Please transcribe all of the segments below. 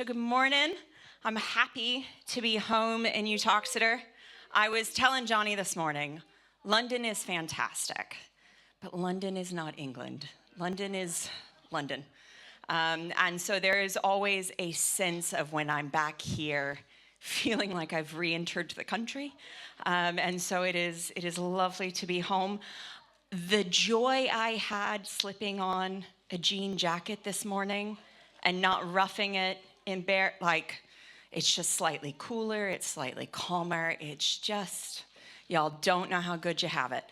So good morning. I'm happy to be home in Utah. I was telling Johnny this morning, London is fantastic, but London is not England. London is London. And so there is always a sense of when I'm back here, feeling like I've re-entered the country. And so it is lovely to be home. The joy I had slipping on a jean jacket this morning and not roughing it in bare, it's just slightly cooler, it's slightly calmer, it's just, y'all don't know how good you have it.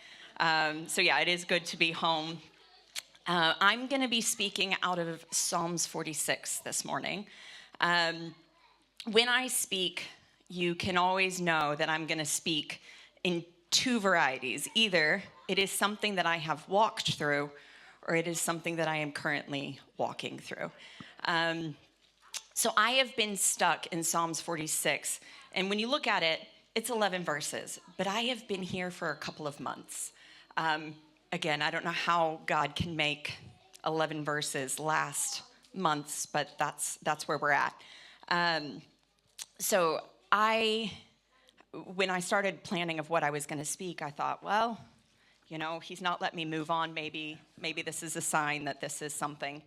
So yeah, it is good to be home. I'm gonna be speaking out of Psalms 46 this morning. When I speak, you can always know that I'm gonna speak in two varieties. Either it is something that I have walked through, or it is something that I am currently walking through. So I have been stuck in Psalms 46, and when you look at it, it's 11 verses, but I have been here for a couple of months. Again, I don't know how God can make 11 verses last months, but that's where we're at. So when I started planning of what I was going to speak, I thought, well, you know, he's not let me move on. Maybe this is a sign that this is something.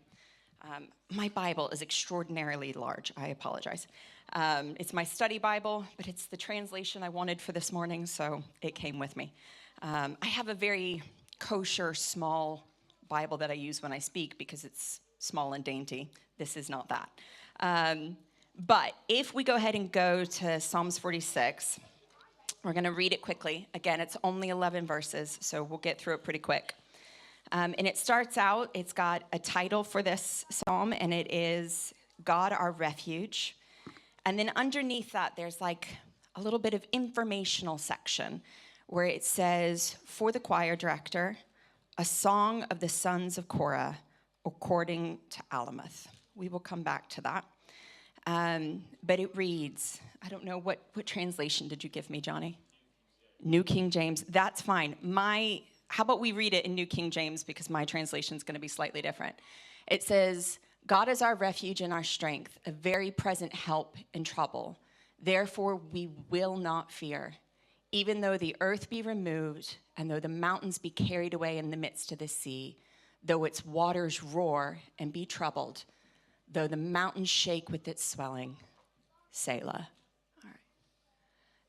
My Bible is extraordinarily large. I apologize. It's my study Bible, but it's the translation I wanted for this morning, so it came with me. I have a very kosher, small Bible that I use when I speak because it's small and dainty. This is not that. But if we go ahead and go to Psalms 46, we're going to read it quickly. Again, it's only 11 verses, so we'll get through it pretty quick. And it starts out, it's got a title for this psalm, and it is God, Our Refuge. And then underneath that, there's like a little bit of informational section where it says, for the choir director, a song of the sons of Korah, according to Alamoth. We will come back to that. But it reads, I don't know, what translation did you give me, Johnny? New King James. That's fine. How about we read it in New King James because my translation is going to be slightly different. It says, God is our refuge and our strength, a very present help in trouble. Therefore, we will not fear. Even though the earth be removed, and though the mountains be carried away in the midst of the sea, though its waters roar and be troubled, though the mountains shake with its swelling. Selah. All right.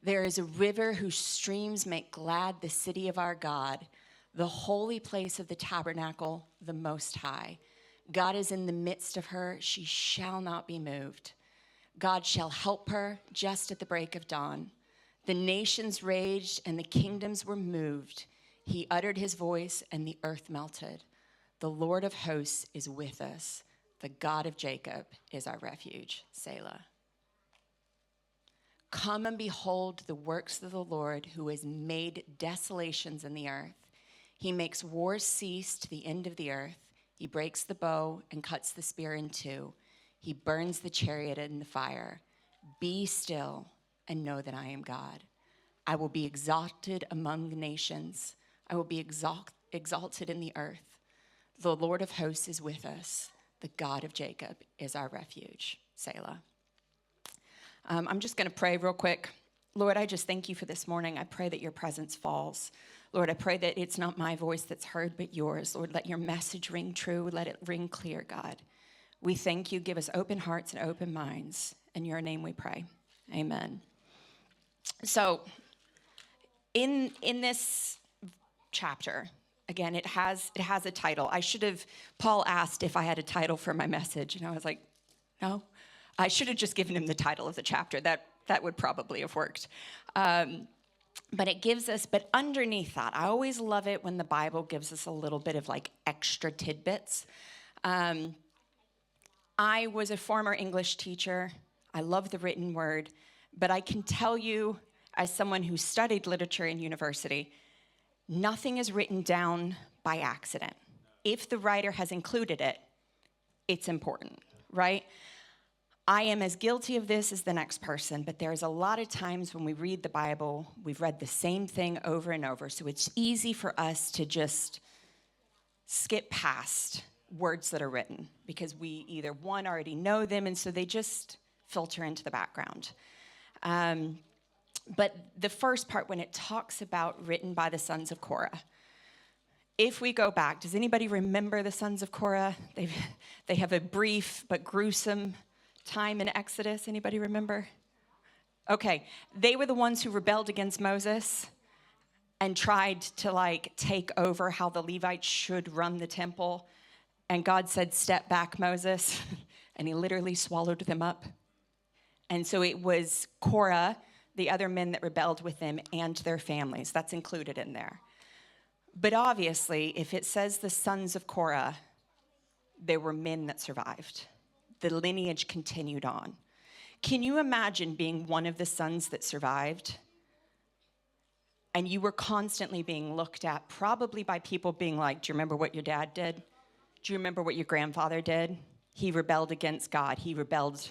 There is a river whose streams make glad the city of our God, the holy place of the tabernacle, the Most High. God is in the midst of her. She shall not be moved. God shall help her just at the break of dawn. The nations raged and the kingdoms were moved. He uttered his voice and the earth melted. The Lord of hosts is with us. The God of Jacob is our refuge. Selah. Come and behold the works of the Lord, who has made desolations in the earth. He makes wars cease to the end of the earth. He breaks the bow and cuts the spear in two. He burns the chariot in the fire. Be still and know that I am God. I will be exalted among the nations. I will be exalted in the earth. The Lord of hosts is with us. The God of Jacob is our refuge. Selah. I'm just going to pray real quick. Lord, I just thank you for this morning. I pray that your presence falls. Lord, I pray that it's not my voice that's heard, but yours. Lord, let your message ring true. Let it ring clear, God. We thank you. Give us open hearts and open minds. In your name we pray. Amen. So, in this chapter, again, it has a title. Paul asked if I had a title for my message, and I was like, no. I should have just given him the title of the chapter. That would probably have worked. But underneath that, I always love it when the Bible gives us a little bit of like extra tidbits. I was a former English teacher. I love the written word, but I can tell you, as someone who studied literature in university, nothing is written down by accident. If the writer has included it, it's important, right? I am as guilty of this as the next person, but there's a lot of times when we read the Bible, we've read the same thing over and over, so it's easy for us to just skip past words that are written because we either, one, already know them, and so they just filter into the background. But the first part, when it talks about written by the sons of Korah, if we go back, does anybody remember the sons of Korah? They have a brief but gruesome time in Exodus. Anybody remember? Okay, they were the ones who rebelled against Moses and tried to take over how the Levites should run the temple. And God said, "Step back, Moses." And he literally swallowed them up. And so it was Korah, the other men that rebelled with them, and their families. That's included in there. But obviously, if it says the sons of Korah, there were men that survived. The lineage continued on. Can you imagine being one of the sons that survived? And you were constantly being looked at, probably by people being like, "Do you remember what your dad did? Do you remember what your grandfather did? He rebelled against God. He rebelled,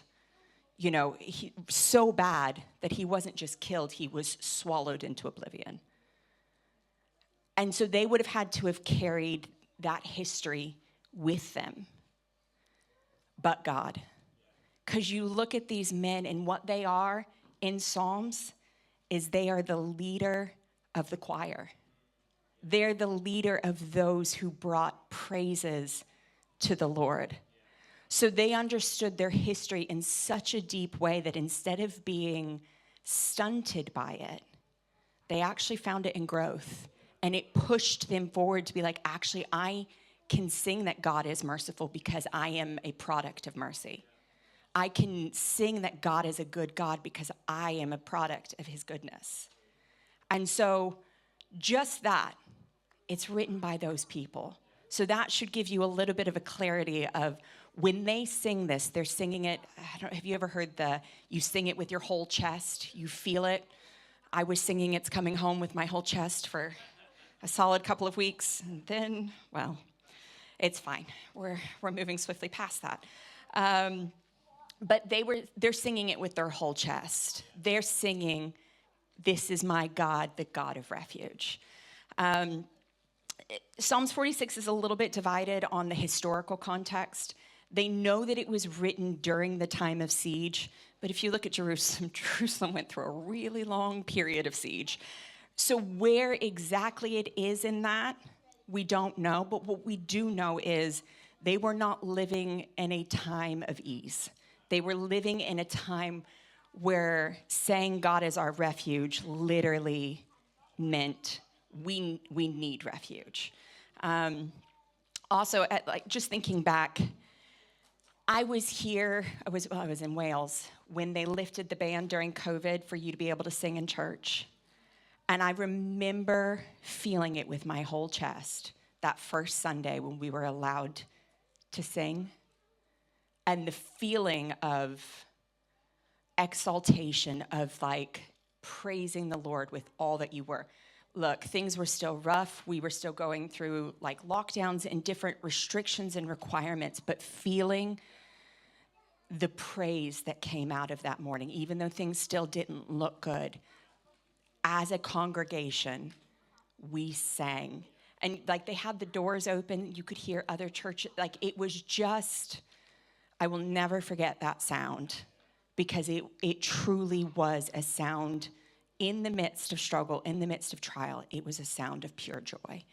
so bad that he wasn't just killed, he was swallowed into oblivion." And so they would have had to have carried that history with them. But God. Because you look at these men, and what they are in Psalms is they are the leader of the choir. They're the leader of those who brought praises to the Lord. So they understood their history in such a deep way that instead of being stunted by it, they actually found it in growth. And it pushed them forward to be like, actually, I can sing that God is merciful because I am a product of mercy. I can sing that God is a good God because I am a product of his goodness. And so just that, it's written by those people. So that should give you a little bit of a clarity of when they sing this, they're singing it. Have you ever heard you sing it with your whole chest? You feel it. I was singing It's Coming Home with my whole chest for a solid couple of weeks. And then, well, it's fine. We're moving swiftly past that. But they're singing it with their whole chest. They're singing, "This is my God, the God of refuge." Psalms 46 is a little bit divided on the historical context. They know that it was written during the time of siege, but if you look at Jerusalem, Jerusalem went through a really long period of siege. So where exactly it is in that, we don't know, but what we do know is they were not living in a time of ease. They were living in a time where saying God is our refuge literally meant we need refuge. Also, just thinking back, I was in Wales when they lifted the ban during COVID for you to be able to sing in church. And I remember feeling it with my whole chest that first Sunday when we were allowed to sing. And the feeling of exaltation, of praising the Lord with all that you were. Look, things were still rough. We were still going through lockdowns and different restrictions and requirements, but feeling the praise that came out of that morning, even though things still didn't look good. As a congregation, we sang. And they had the doors open. You could hear other churches. It was just, I will never forget that sound, because it truly was a sound in the midst of struggle, in the midst of trial. It was a sound of pure joy.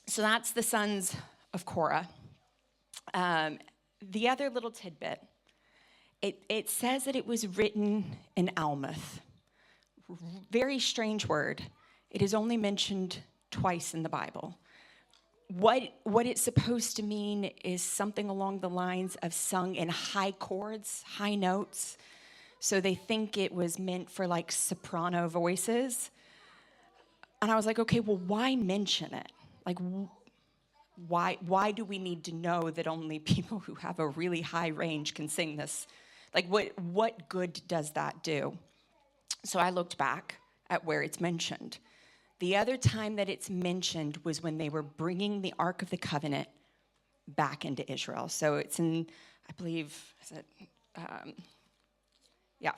So that's the sons of Korah. The other little tidbit, it says that it was written in Almuth. Very strange word. It is only mentioned twice in the Bible. What it's supposed to mean is something along the lines of sung in high chords, high notes. So they think it was meant for soprano voices. And I was like, okay, well, why mention it? Why do we need to know that only people who have a really high range can sing this? What good does that do? So I looked back at where it's mentioned. The other time that it's mentioned was when they were bringing the Ark of the Covenant back into Israel. So it's in, I believe,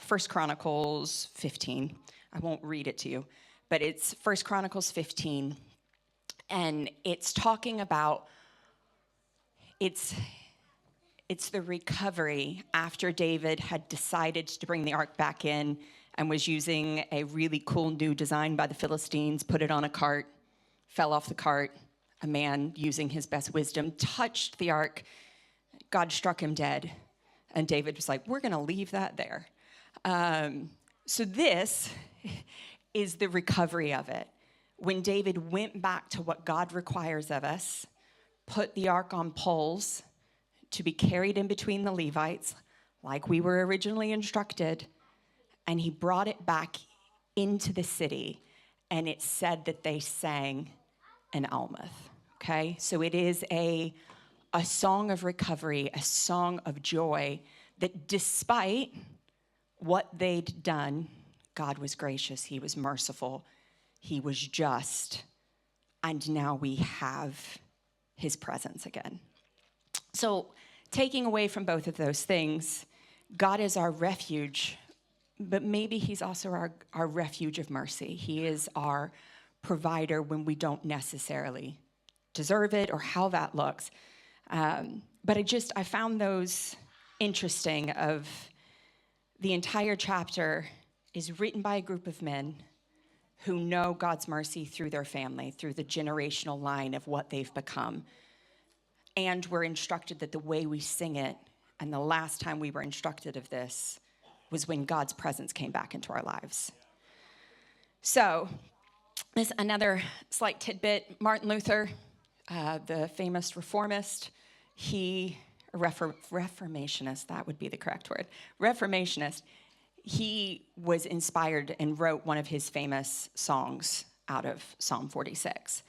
1 Chronicles 15. I won't read it to you, but it's 1 Chronicles 15. And it's talking about, It's the recovery after David had decided to bring the ark back in and was using a really cool new design by the Philistines, put it on a cart, fell off the cart. A man using his best wisdom touched the ark. God struck him dead. And David was like, we're going to leave that there. So this is the recovery of it. When David went back to what God requires of us, put the ark on poles to be carried in between the Levites, like we were originally instructed, and he brought it back into the city, and it said that they sang an almoth, okay? So it is a song of recovery, a song of joy, that despite what they'd done, God was gracious, he was merciful, he was just, and now we have his presence again. So taking away from both of those things, God is our refuge, but maybe he's also our refuge of mercy. He is our provider when we don't necessarily deserve it or how that looks. But I found those interesting. Of the entire chapter is written by a group of men who know God's mercy through their family, through the generational line of what they've become. And we're instructed that the way we sing it, and the last time we were instructed of this, was when God's presence came back into our lives. So, this another slight tidbit. Martin Luther, the famous reformist, reformationist, that would be the correct word, reformationist, he was inspired and wrote one of his famous songs out of Psalm 46.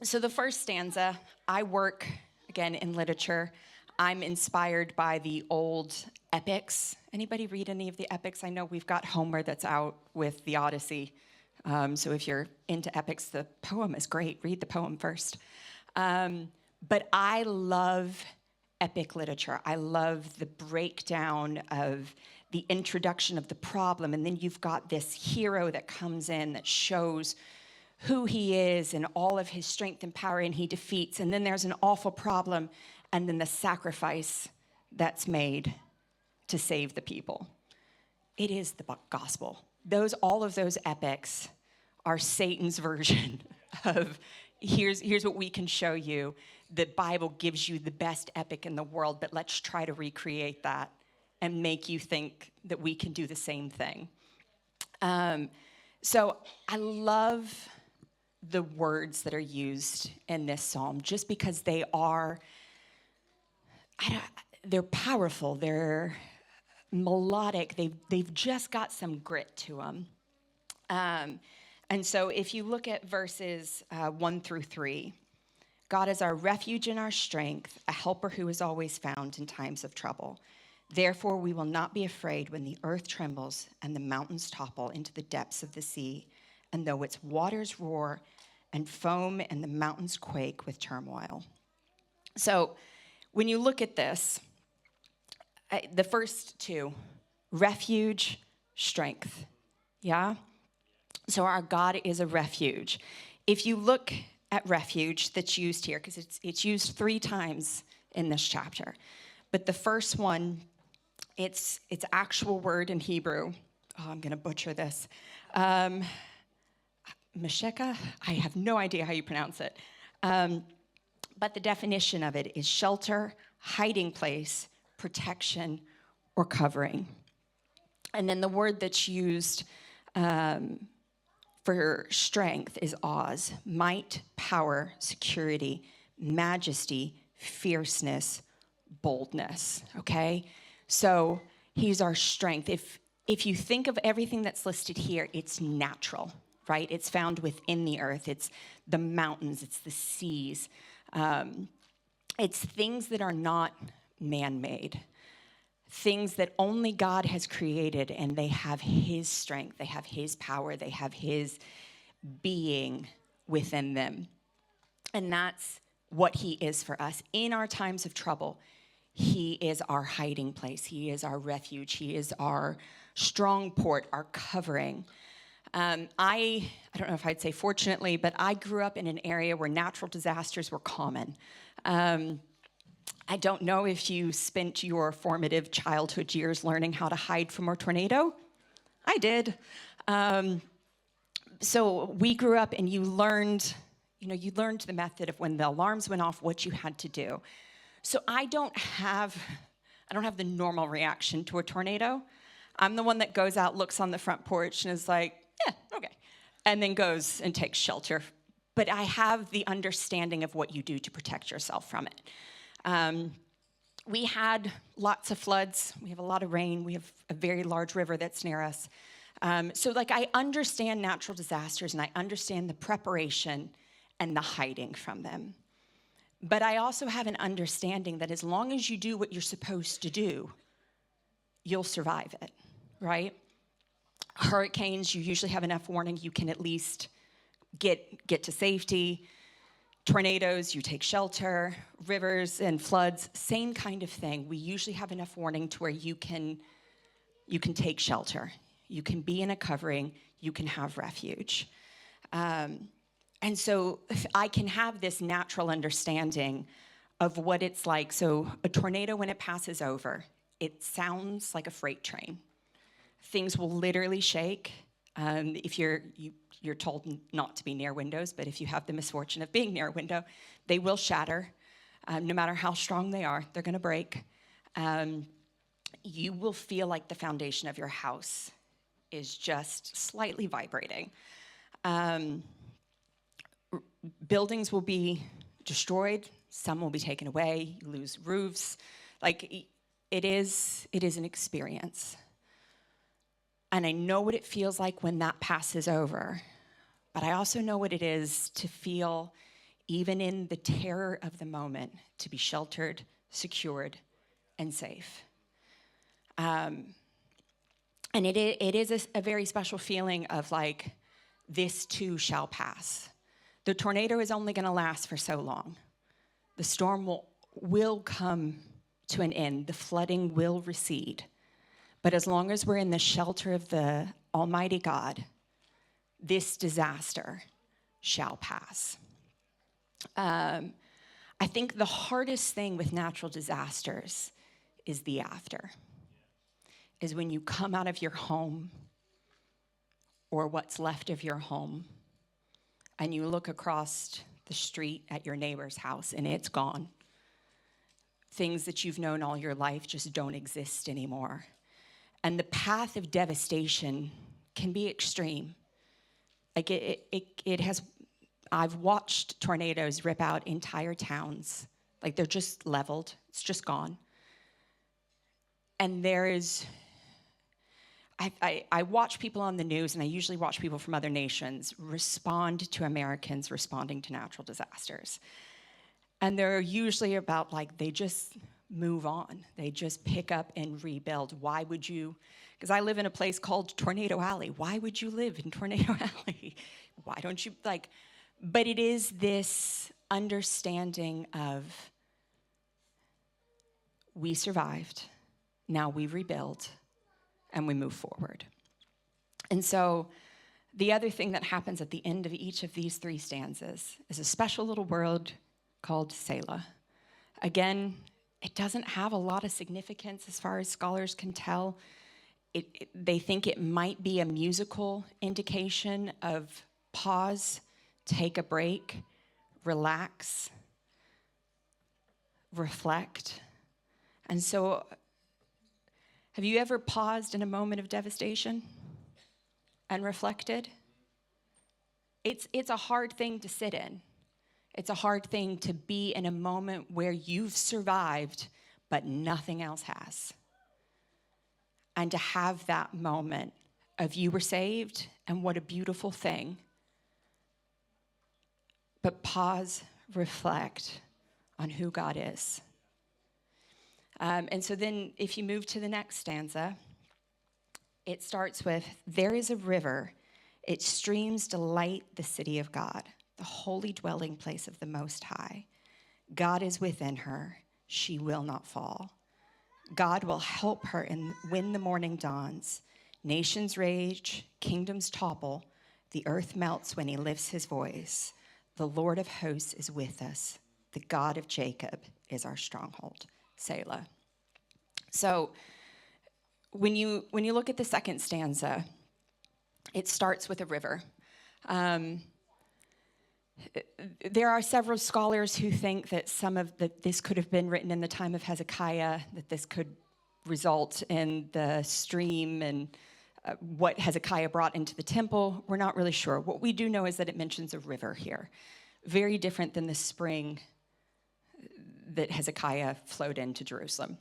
So the first stanza, I work, again, in literature. I'm inspired by the old epics. Anybody read any of the epics? I know we've got Homer that's out with the Odyssey. So if you're into epics, the poem is great. Read the poem first. But I love epic literature. I love the breakdown of the introduction of the problem. And then you've got this hero that comes in that shows who he is and all of his strength and power, and he defeats. And then there's an awful problem, and then the sacrifice that's made to save the people. It is the gospel. All of those epics are Satan's version of here's what we can show you. The Bible gives you the best epic in the world, but let's try to recreate that and make you think that we can do the same thing. So I love the words that are used in this psalm, just because they're powerful, they're melodic, they've just got some grit to them. And so if you look at verses 1 through 3, God is our refuge and our strength, a helper who is always found in times of trouble. Therefore, we will not be afraid when the earth trembles and the mountains topple into the depths of the sea, and though its waters roar and foam and the mountains quake with turmoil. So when you look at this, the first two, refuge, strength, yeah? So our God is a refuge. If you look at refuge that's used here, because it's used 3 times in this chapter, but the first one, its actual word in Hebrew, I'm going to butcher this, Mesheka, I have no idea how you pronounce it. But the definition of it is shelter, hiding place, protection, or covering. And then the word that's used for strength is Oz, might, power, security, majesty, fierceness, boldness, okay? So he's our strength. If you think of everything that's listed here, it's natural, right? It's found within the earth. It's the mountains. It's the seas. It's things that are not man-made, things that only God has created, and they have his strength. They have his power. They have his being within them. And that's what he is for us. In our times of trouble, he is our hiding place. He is our refuge. He is our strong port, our covering. I don't know if I'd say fortunately, but I grew up in an area where natural disasters were common. I don't know if you spent your formative childhood years learning how to hide from a tornado. I did. So we grew up and you learned the method of when the alarms went off, what you had to do. So I don't have the normal reaction to a tornado. I'm the one that goes out, looks on the front porch, and is like, yeah, okay, and then goes and takes shelter. But I have the understanding of what you do to protect yourself from it. We had lots of floods. We have a lot of rain. We have a very large river that's near us. So I understand natural disasters, and I understand the preparation and the hiding from them. But I also have an understanding that as long as you do what you're supposed to do, you'll survive it, right? Hurricanes, you usually have enough warning. You can at least get to safety. Tornadoes, you take shelter. Rivers and floods, same kind of thing. We usually have enough warning to where you can take shelter. You can be in a covering. You can have refuge. And so I can have this natural understanding of what it's like. So a tornado, when it passes over, it sounds like a freight train. Things will literally shake. If you're told not to be near windows, but if you have the misfortune of being near a window, they will shatter. No matter how strong they are, they're going to break. You will feel like the foundation of your house is just slightly vibrating. Buildings will be destroyed. Some will be taken away. You lose roofs. It is an experience. And I know what it feels like when that passes over. But I also know what it is to feel, even in the terror of the moment, to be sheltered, secured, and safe. And it is a very special feeling of this too shall pass. The tornado is only going to last for so long. The storm will come to an end. The flooding will recede. But as long as we're in the shelter of the Almighty God, this disaster shall pass. I think the hardest thing with natural disasters is the after. Is when you come out of your home or what's left of your home and you look across the street at your neighbor's house and it's gone. Things that you've known all your life just don't exist anymore. And the path of devastation can be extreme. I've watched tornadoes rip out entire towns. They're just leveled. It's just gone. And I watch people on the news, and I usually watch people from other nations respond to Americans responding to natural disasters. And they're usually about they just move on. They just pick up and rebuild. Why would you? Because I live in a place called Tornado Alley. Why would you live in Tornado Alley? Why don't you But it is this understanding of we survived, now we rebuild, and we move forward. And so the other thing that happens at the end of each of these three stanzas is a special little word called Selah. Again, it doesn't have a lot of significance as far as scholars can tell. They think it might be a musical indication of pause, take a break, relax, reflect. And so, have you ever paused in a moment of devastation and reflected? It's a hard thing to sit in. It's a hard thing to be in a moment where you've survived, but nothing else has. And to have that moment of you were saved, and what a beautiful thing. But pause, reflect on who God is. And so then if you move to the next stanza, it starts with, there is a river, its streams delight the city of God, the holy dwelling place of the Most High. God is within her, she will not fall. God will help her when the morning dawns. Nations rage, kingdoms topple, the earth melts when he lifts his voice. The Lord of hosts is with us, The God of Jacob is our stronghold. Selah. So when you look at the second stanza, it starts with a river. There are several scholars who think that this could have been written in the time of Hezekiah, that this could result in the stream and what Hezekiah brought into the temple. We're not really sure. What we do know is that it mentions a river here, very different than the spring that Hezekiah flowed into Jerusalem.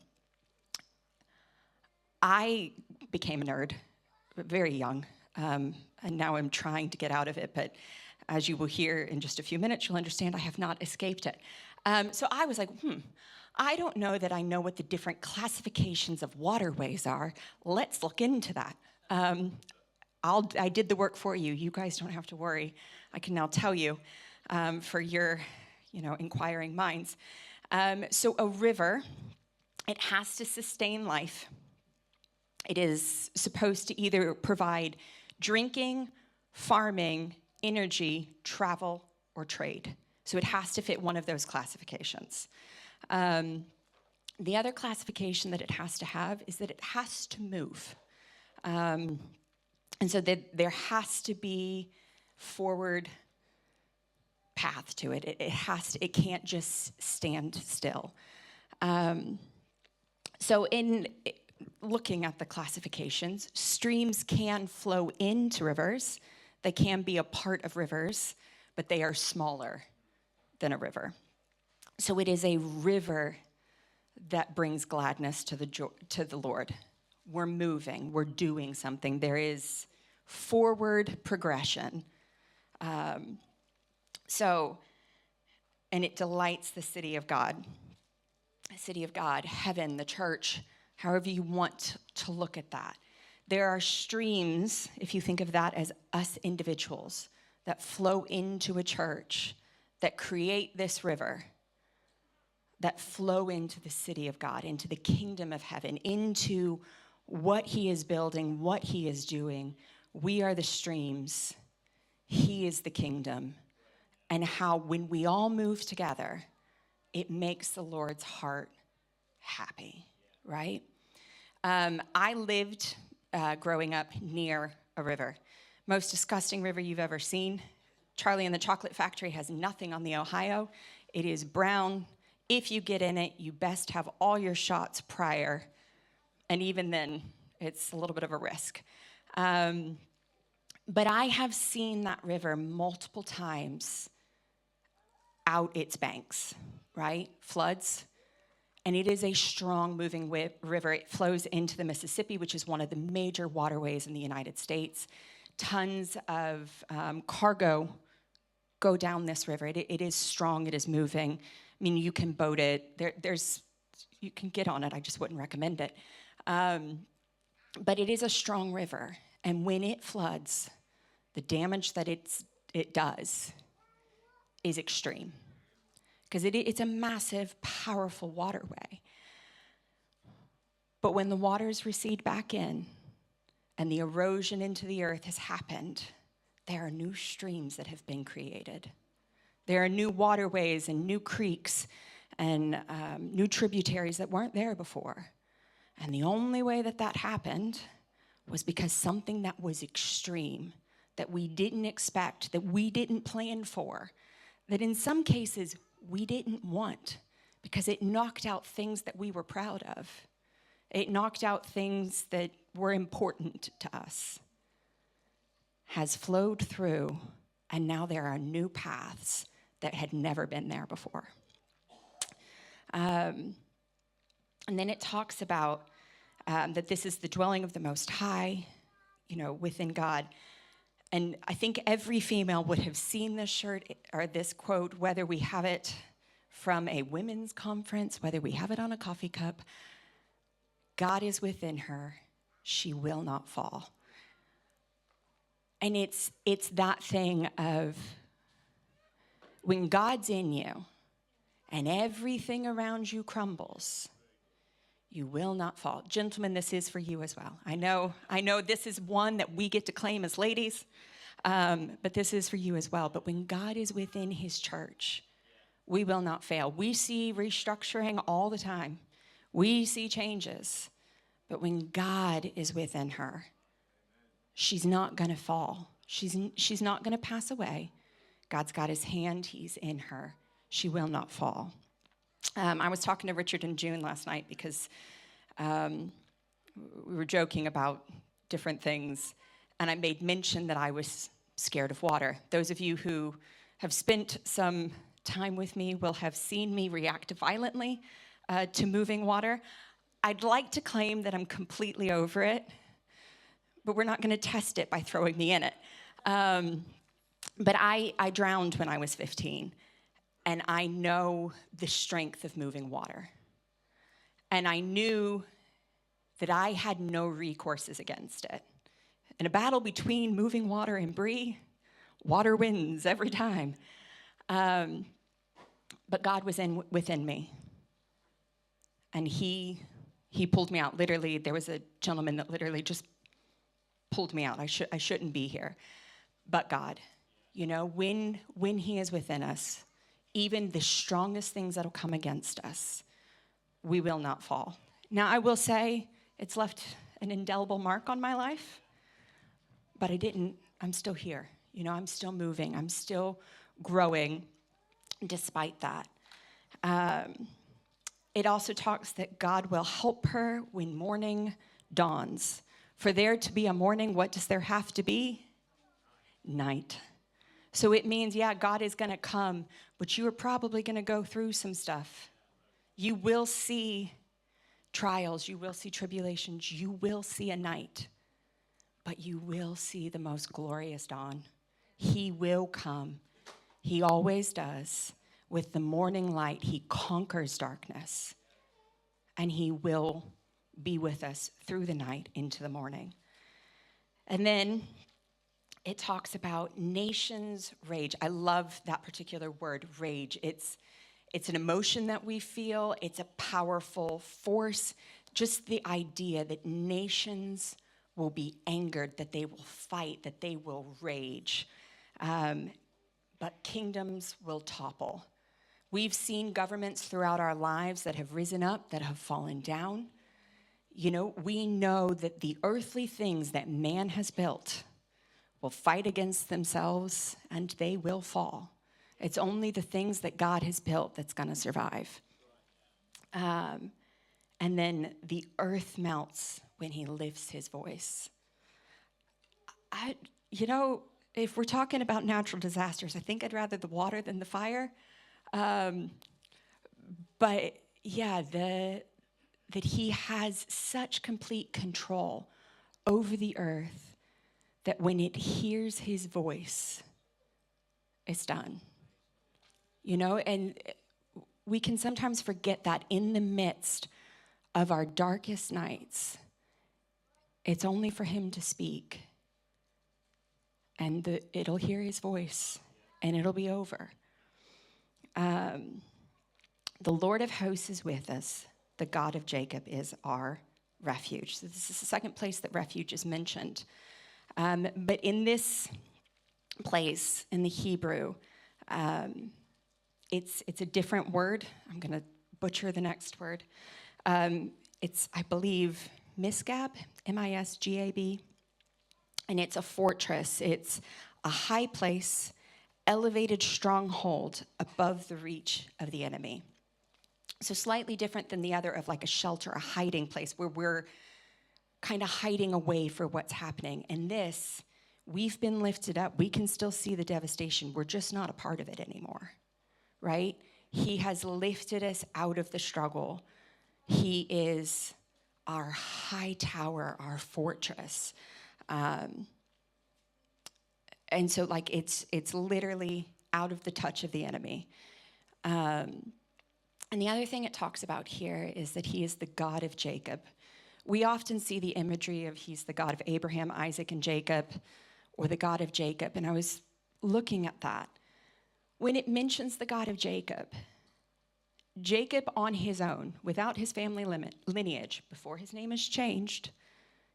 I became a nerd very young, and now I'm trying to get out of it, but as you will hear in just a few minutes, you'll understand I have not escaped it. So I was like, I don't know that I know what the different classifications of waterways are. Let's look into that. I did the work for you. You guys don't have to worry. I can now tell you for your, inquiring minds. So a river, it has to sustain life. It is supposed to either provide drinking, farming, energy, travel, or trade. So it has to fit one of those classifications. The other classification that it has to have is that it has to move. And so that there has to be forward path to it. It can't just stand still. So in looking at the classifications, streams can flow into rivers. They can be a part of rivers, but they are smaller than a river. So it is a river that brings gladness to the Lord. We're moving, we're doing something. There is forward progression. And it delights the city of God. The city of God, heaven, the church, however you want to look at that. There are streams, if you think of that as us individuals, that flow into a church, that create this river, that flow into the city of God, into the kingdom of heaven, into what he is building, what he is doing. We are the streams. He is the kingdom. And how when we all move together, it makes the Lord's heart happy, right? I lived growing up near a river. Most disgusting river you've ever seen. Charlie and the Chocolate Factory has nothing on the Ohio. It is brown. If you get in it, you best have all your shots prior. And even then, it's a little bit of a risk. But I have seen that river multiple times out its banks, right? Floods. And it is a strong moving river. It flows into the Mississippi, which is one of the major waterways in the United States. Tons of cargo go down this river. It is strong. It is moving. I mean, you can boat it. You can get on it. I just wouldn't recommend it. But it is a strong river. And when it floods, the damage that it does is extreme. Because it's a massive, powerful waterway. But when the waters recede back in and the erosion into the earth has happened, there are new streams that have been created. There are new waterways and new creeks and new tributaries that weren't there before. And the only way that happened was because something that was extreme, that we didn't expect, that we didn't plan for, that in some cases we didn't want, because it knocked out things that we were proud of. It knocked out things that were important to us, has flowed through, and now there are new paths that had never been there before. And then it talks about that this is the dwelling of the Most High, within God. And I think every female would have seen this shirt or this quote, whether we have it from a women's conference, whether we have it on a coffee cup. God is within her. She will not fall. And it's that thing of when God's in you and everything around you crumbles, you will not fall. Gentlemen, this is for you as well. I know this is one that we get to claim as ladies, but this is for you as well. But when God is within his church, we will not fail. We see restructuring all the time. We see changes. But when God is within her, she's not going to fall. She's not going to pass away. God's got his hand. He's in her. She will not fall. I was talking to Richard and June last night because we were joking about different things, and I made mention that I was scared of water. Those of you who have spent some time with me will have seen me react violently to moving water. I'd like to claim that I'm completely over it, but we're not going to test it by throwing me in it. But I drowned when I was 15, and I know the strength of moving water. And I knew that I had no recourses against it. In a battle between moving water and Bri, water wins every time. But God was within me. And he pulled me out. Literally, there was a gentleman that literally just pulled me out. I shouldn't be here. But God, you know, when he is within us, even the strongest things that'll come against us, we will not fall. Now, I will say it's left an indelible mark on my life, but I'm still here. You know, I'm still moving. I'm still growing despite that. It also talks that God will help her when morning dawns. For there to be a morning, what does there have to be? Night. So it means, yeah, God is going to come, but you are probably going to go through some stuff. You will see trials. You will see tribulations. You will see a night, but you will see the most glorious dawn. He will come. He always does. With the morning light, he conquers darkness, and he will be with us through the night into the morning. And then it talks about nations rage. I love that particular word, rage. It's an emotion that we feel. It's a powerful force. Just the idea that nations will be angered, that they will fight, that they will rage. But kingdoms will topple. We've seen governments throughout our lives that have risen up, that have fallen down. You know, we know that the earthly things that man has built will fight against themselves, and they will fall. It's only the things that God has built that's going to survive. And then the earth melts when he lifts his voice. You know, if we're talking about natural disasters, I think I'd rather the water than the fire. But yeah, that he has such complete control over the earth that when it hears his voice, it's done. You know, and we can sometimes forget that in the midst of our darkest nights, it's only for him to speak, and it'll hear his voice, and it'll be over. The Lord of hosts is with us. The God of Jacob is our refuge. So this is the second place that refuge is mentioned. But in this place, in the Hebrew, it's a different word. I'm going to butcher the next word. It's, I believe, Misgab, M-I-S-G-A-B. And it's a fortress. It's a high place, elevated stronghold above the reach of the enemy. So slightly different than the other of like a shelter, a hiding place where we're kind of hiding away for what's happening. And this, we've been lifted up. We can still see the devastation. We're just not a part of it anymore, right? He has lifted us out of the struggle. He is our high tower, our fortress. And so like it's literally out of the touch of the enemy. And the other thing it talks about here is that he is the God of Jacob. We often see the imagery of he's the God of Abraham, Isaac, and Jacob, or the God of Jacob. And I was looking at that. When it mentions the God of Jacob, Jacob on his own, without his family lineage, before his name is changed,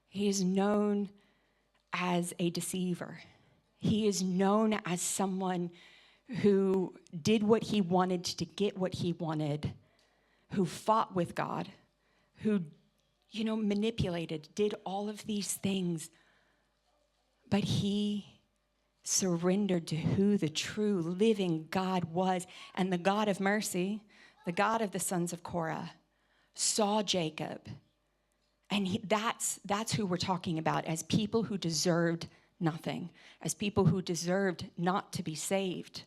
he is known as a deceiver. He is known as someone who did what he wanted to get what he wanted, who fought with God, who, manipulated, did all of these things. But he surrendered to who the true living God was. And the God of mercy, the God of the sons of Korah, saw Jacob. And that's who we're talking about as people who deserved nothing, as people who deserved not to be saved.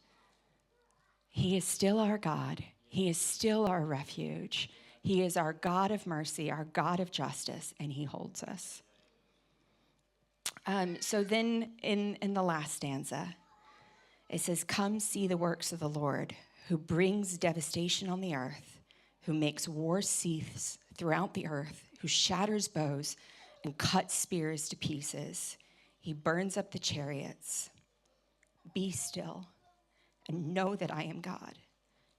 He is still our God. He is still our refuge. He is our God of mercy, our God of justice, and he holds us. So then in the last stanza, it says, "Come see the works of the Lord, who brings devastation on the earth, who makes war cease throughout the earth, who shatters bows and cuts spears to pieces. He burns up the chariots. Be still and know that I am God,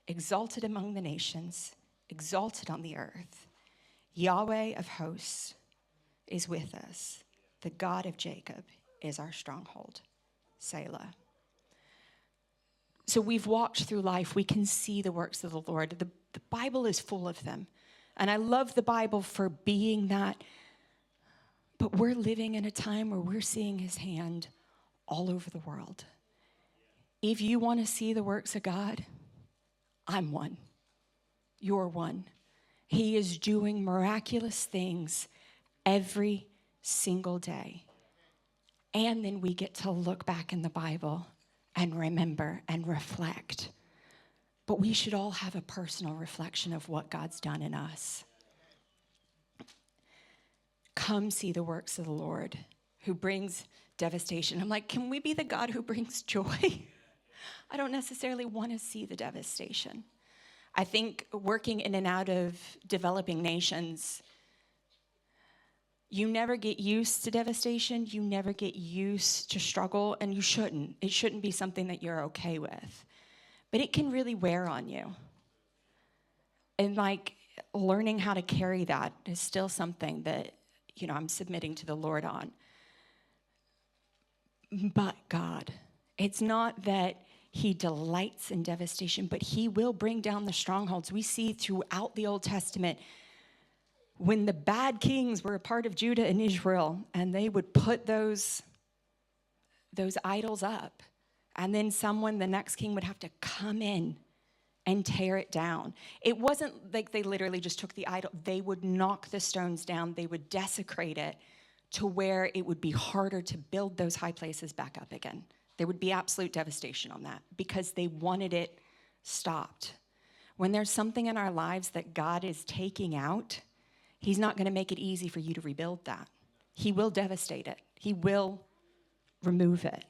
exalted among the nations, exalted on the earth. Yahweh of hosts is with us. The God of Jacob is our stronghold." Selah. So we've walked through life. We can see the works of the Lord. The Bible is full of them. And I love the Bible for being that. But we're living in a time where we're seeing his hand all over the world. If you want to see the works of God, I'm one. You're one. He is doing miraculous things every single day. And then we get to look back in the Bible and remember and reflect. But we should all have a personal reflection of what God's done in us. Come see the works of the Lord, who brings devastation. I'm like, can we be the God who brings joy? I don't necessarily want to see the devastation. I think working in and out of developing nations, you never get used to devastation. You never get used to struggle, and you shouldn't. It shouldn't be something that you're okay with. But it can really wear on you. And learning how to carry that is still something that, I'm submitting to the Lord on. But God, it's not that he delights in devastation, but he will bring down the strongholds. We see throughout the Old Testament, when the bad kings were a part of Judah and Israel, and they would put those idols up, and then the next king would have to come in and tear it down. It wasn't like they literally just took the idol. They would knock the stones down. They would desecrate it to where it would be harder to build those high places back up again. There would be absolute devastation on that because they wanted it stopped. When there's something in our lives that God is taking out, he's not going to make it easy for you to rebuild that. He will devastate it. He will remove it.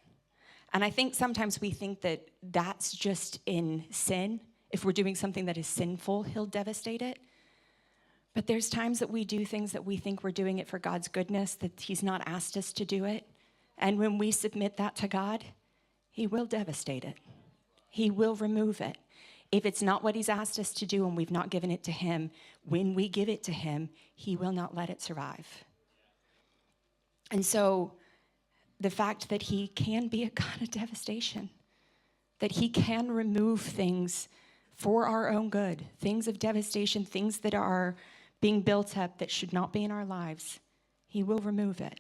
And I think sometimes we think that that's just in sin. If we're doing something that is sinful, he'll devastate it. But there's times that we do things that we think we're doing it for God's goodness, that he's not asked us to do it. And when we submit that to God, he will devastate it. He will remove it. If it's not what he's asked us to do and we've not given it to him, when we give it to him, he will not let it survive. And so the fact that he can be a God of devastation, that he can remove things for our own good, things of devastation, things that are being built up that should not be in our lives, he will remove it.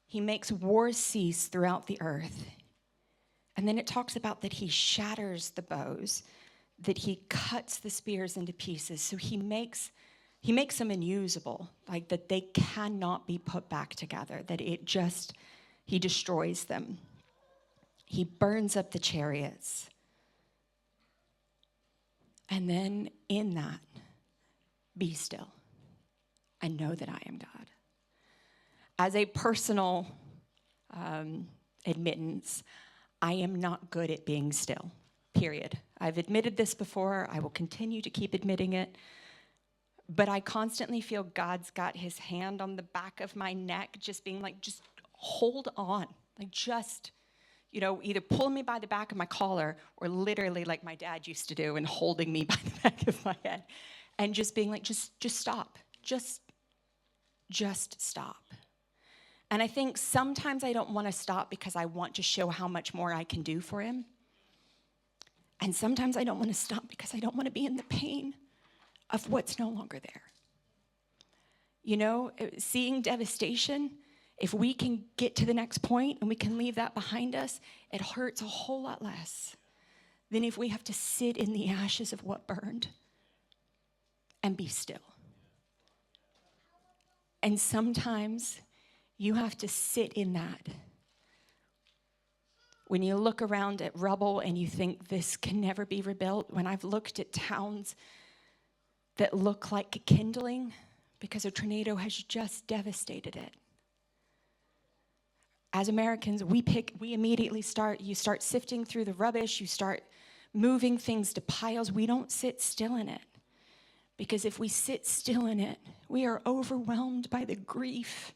He makes wars cease throughout the earth. And then it talks about that he shatters the bows, that he cuts the spears into pieces. So he makes them unusable, like that they cannot be put back together, that he destroys them. He burns up the chariots. And then in that, be still and know that I am God. As a personal admittance, I am not good at being still, period. I've admitted this before. I will continue to keep admitting it. But I constantly feel God's got his hand on the back of my neck, just being like, just hold on. Like just, either pulling me by the back of my collar or literally like my dad used to do and holding me by the back of my head and just being like, just stop. Just stop. And I think sometimes I don't want to stop because I want to show how much more I can do for him. And sometimes I don't want to stop because I don't want to be in the pain of what's no longer there. You know, seeing devastation, if we can get to the next point and we can leave that behind us, it hurts a whole lot less than if we have to sit in the ashes of what burned and be still. And sometimes you have to sit in that. When you look around at rubble and you think this can never be rebuilt, when I've looked at towns that look like kindling because a tornado has just devastated it. As Americans, we immediately you start sifting through the rubbish, you start moving things to piles. We don't sit still in it. Because if we sit still in it, we are overwhelmed by the grief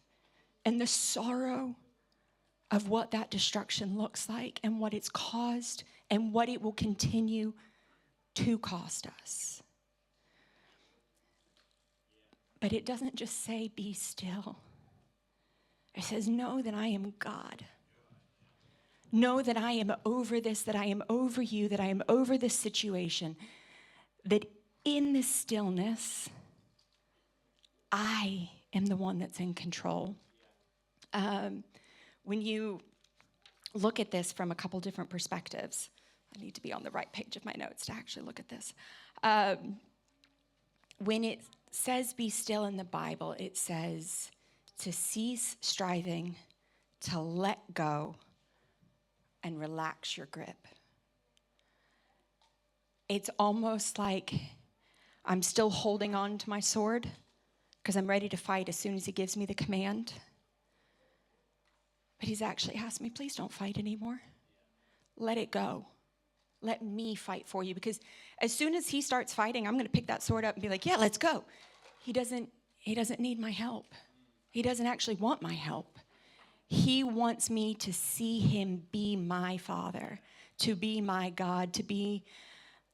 and the sorrow of what that destruction looks like and what it's caused and what it will continue to cost us. But it doesn't just say, be still. It says, know that I am God. Know that I am over this, that I am over you, that I am over this situation. That in this stillness, I am the one that's in control. When you look at this from a couple different perspectives, I need to be on the right page of my notes to actually look at this. When it says be still in the Bible, it says to cease striving, to let go, and relax your grip. It's almost like I'm still holding on to my sword because I'm ready to fight as soon as he gives me the command. But he's actually asked me, please don't fight anymore. Let it go. Let me fight for you. Because as soon as he starts fighting, I'm going to pick that sword up and be like, yeah, let's go. He doesn't need my help. He doesn't actually want my help. He wants me to see him be my Father, to be my God, to be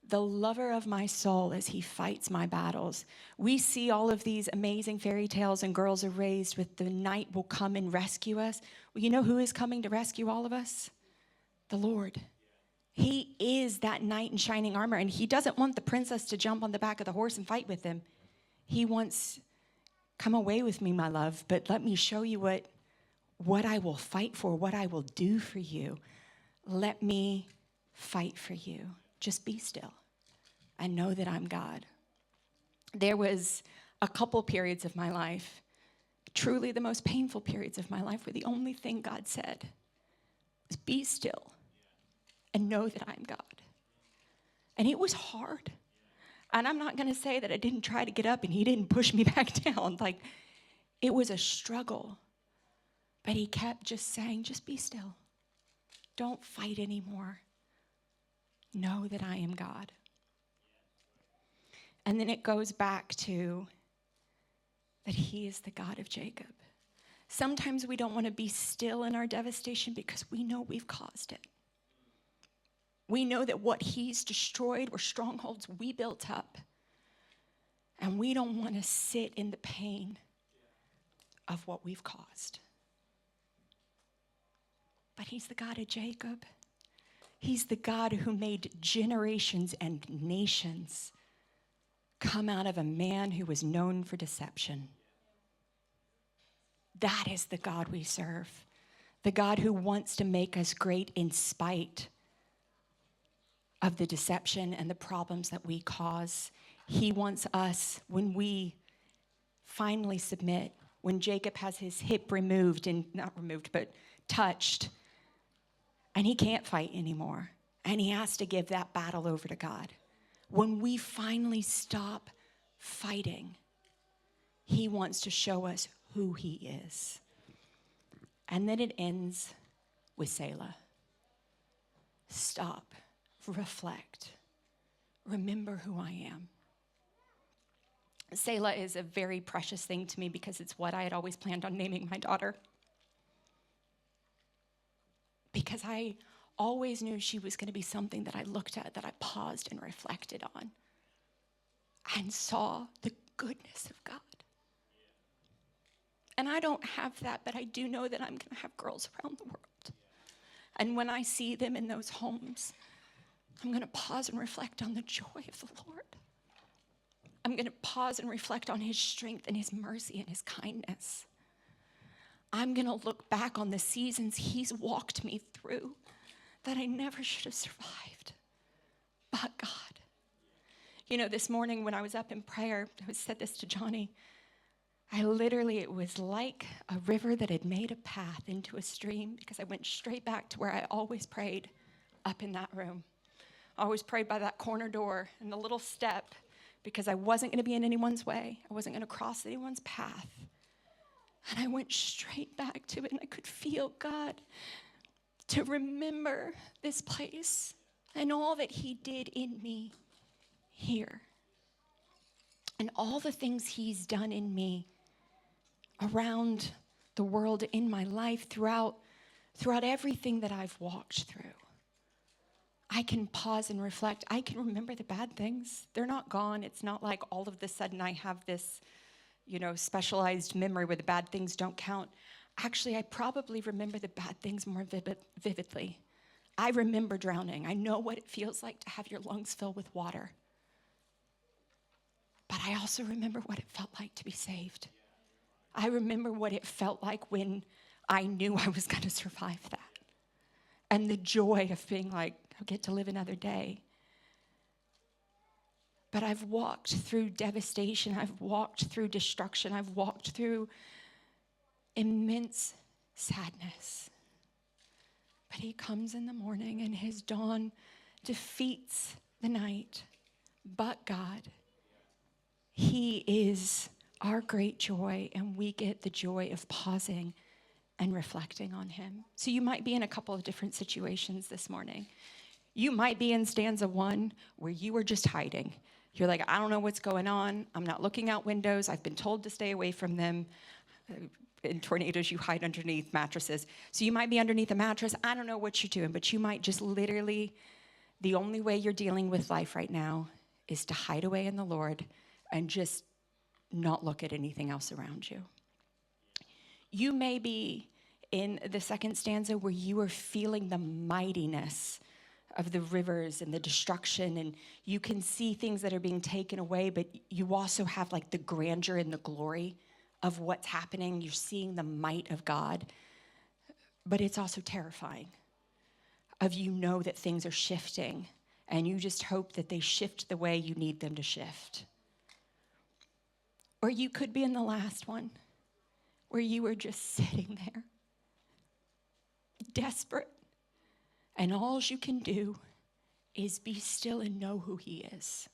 the lover of my soul as he fights my battles. We see all of these amazing fairy tales and girls are raised with the knight will come and rescue us. Well, you know who is coming to rescue all of us? The Lord. He is that knight in shining armor, and he doesn't want the princess to jump on the back of the horse and fight with him. He wants, come away with me, my love, but let me show you what I will fight for, what I will do for you. Let me fight for you. Just be still and know that I'm God. There was a couple periods of my life, truly the most painful periods of my life, where the only thing God said was be still and know that I'm God. And it was hard. And I'm not going to say that I didn't try to get up and he didn't push me back down. Like, it was a struggle. But he kept just saying, just be still. Don't fight anymore. Know that I am God. And then it goes back to that he is the God of Jacob. Sometimes we don't want to be still in our devastation because we know we've caused it. We know that what he's destroyed were strongholds we built up. And we don't want to sit in the pain of what we've caused. But he's the God of Jacob. He's the God who made generations and nations come out of a man who was known for deception. That is the God we serve. The God who wants to make us great in spite of the deception and the problems that we cause. He wants us, when we finally submit, when Jacob has his hip removed, and not removed, but touched, and he can't fight anymore, and he has to give that battle over to God. When we finally stop fighting, he wants to show us who he is. And then it ends with Selah. Stop. Reflect. Remember who I am. Selah is a very precious thing to me because it's what I had always planned on naming my daughter. Because I always knew she was going to be something that I looked at, that I paused and reflected on, and saw the goodness of God. And I don't have that, but I do know that I'm going to have girls around the world. And when I see them in those homes, I'm going to pause and reflect on the joy of the Lord. I'm going to pause and reflect on his strength and his mercy and his kindness. I'm going to look back on the seasons he's walked me through that I never should have survived. But God. You know, this morning when I was up in prayer, I said this to Johnny. It was like a river that had made a path into a stream, because I went straight back to where I always prayed, up in that room. I always prayed by that corner door and the little step, because I wasn't going to be in anyone's way. I wasn't going to cross anyone's path. And I went straight back to it, and I could feel God to remember this place and all that he did in me here. And all the things he's done in me around the world, in my life, throughout everything that I've walked through. I can pause and reflect. I can remember the bad things. They're not gone. It's not like all of a sudden I have this, specialized memory where the bad things don't count. Actually, I probably remember the bad things more vividly. I remember drowning. I know what it feels like to have your lungs filled with water. But I also remember what it felt like to be saved. I remember what it felt like when I knew I was going to survive that. And the joy of being like, I'll get to live another day. But I've walked through devastation. I've walked through destruction. I've walked through immense sadness. But he comes in the morning, and his dawn defeats the night. But God, he is our great joy, and we get the joy of pausing and reflecting on him. So you might be in a couple of different situations this morning. You might be in stanza 1 where you are just hiding. You're like, I don't know what's going on. I'm not looking out windows. I've been told to stay away from them. In tornadoes, you hide underneath mattresses. So you might be underneath a mattress. I don't know what you're doing, but you might just literally, the only way you're dealing with life right now is to hide away in the Lord and just not look at anything else around you. You may be in the second stanza where you are feeling the mightiness of the rivers and the destruction, and you can see things that are being taken away, but you also have like the grandeur and the glory of what's happening. You're seeing the might of God, but it's also terrifying of that things are shifting, and you just hope that they shift the way you need them to shift. Or you could be in the last one, where you were just sitting there, desperate, and all you can do is be still and know who he is.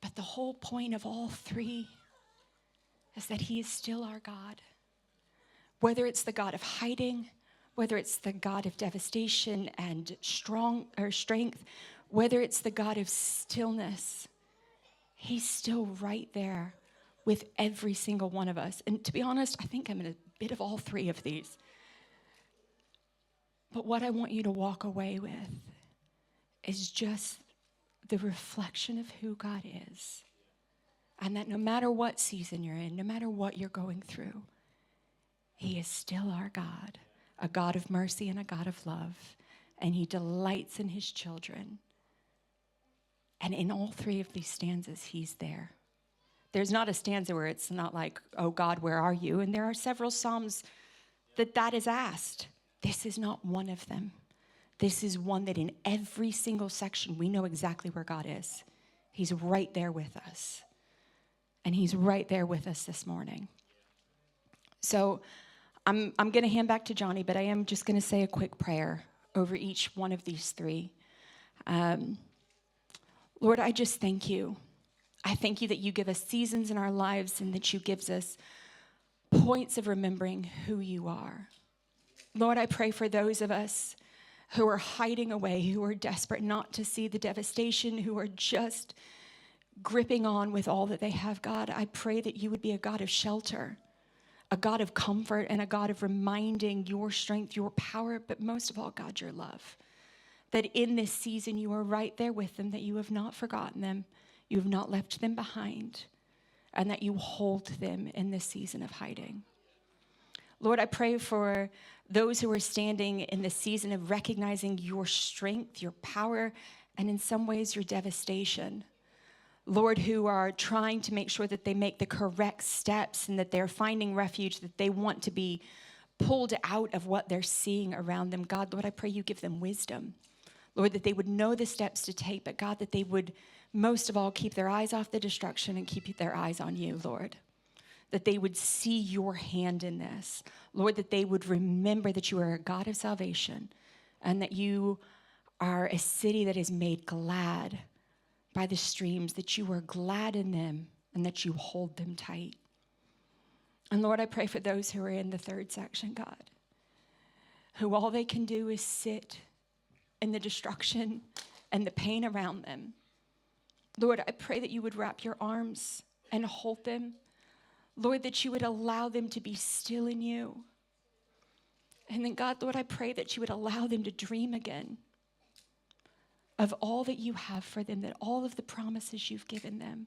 But the whole point of all three is that he is still our God. Whether it's the God of hiding, whether it's the God of devastation and strength, whether it's the God of stillness, he's still right there with every single one of us. And to be honest, I think I'm in a bit of all three of these. But what I want you to walk away with is just the reflection of who God is. And that no matter what season you're in, no matter what you're going through, he is still our God, a God of mercy and a God of love. And he delights in his children. And in all three of these stanzas, he's there. There's not a stanza where it's not like, oh God, where are you? And there are several Psalms that is asked. This is not one of them. This is one that in every single section, we know exactly where God is. He's right there with us. And he's right there with us this morning. So I'm going to hand back to Johnny, but I am just going to say a quick prayer over each one of these three. Lord, I just thank you. I thank you that you give us seasons in our lives and that you give us points of remembering who you are. Lord, I pray for those of us who are hiding away, who are desperate not to see the devastation, who are just gripping on with all that they have. God, I pray that you would be a God of shelter, a God of comfort, and a God of reminding your strength, your power, but most of all, God, your love. That in this season you are right there with them, that you have not forgotten them, you have not left them behind, and that you hold them in this season of hiding. Lord, I pray for those who are standing in the season of recognizing your strength, your power, and in some ways your devastation. Lord, who are trying to make sure that they make the correct steps and that they're finding refuge, that they want to be pulled out of what they're seeing around them. God, Lord, I pray you give them wisdom. Lord, that they would know the steps to take, but God, that they would most of all keep their eyes off the destruction and keep their eyes on you, Lord. That they would see your hand in this. Lord, that they would remember that you are a God of salvation and that you are a city that is made glad by the streams, that you are glad in them and that you hold them tight. And Lord, I pray for those who are in the third section, God, who all they can do is sit in the destruction and the pain around them. Lord, I pray that you would wrap your arms and hold them. Lord, that you would allow them to be still in you. And then God, Lord, I pray that you would allow them to dream again of all that you have for them, that all of the promises you've given them,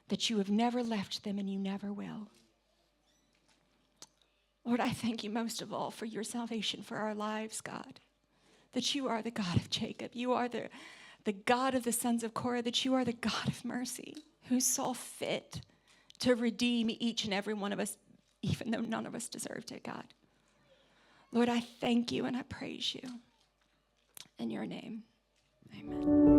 that you have never left them and you never will. Lord, I thank you most of all for your salvation for our lives, God, that you are the God of Jacob. You are the God of the sons of Korah, that you are the God of mercy who saw fit to redeem each and every one of us, even though none of us deserved it, God. Lord, I thank you and I praise you. In your name, amen.